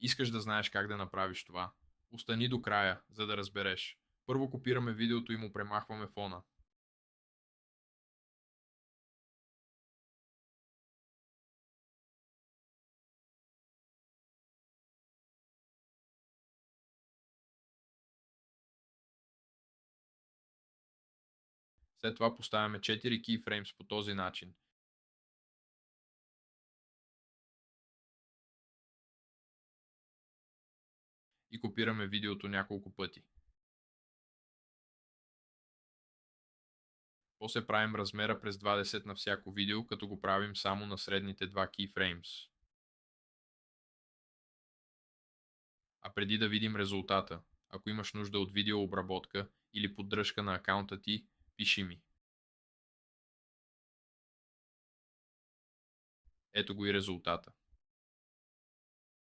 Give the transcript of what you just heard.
Искаш да знаеш как да направиш това. Остани до края, за да разбереш. Първо копираме видеото и му премахваме фона. След това поставяме 4 keyframes по този начин и копираме видеото няколко пъти. После правим размера през 20 на всяко видео, като го правим само на средните два keyframes. А преди да видим резултата, ако имаш нужда от видеообработка или поддръжка на акаунта ти, пиши ми. Ето го и резултата.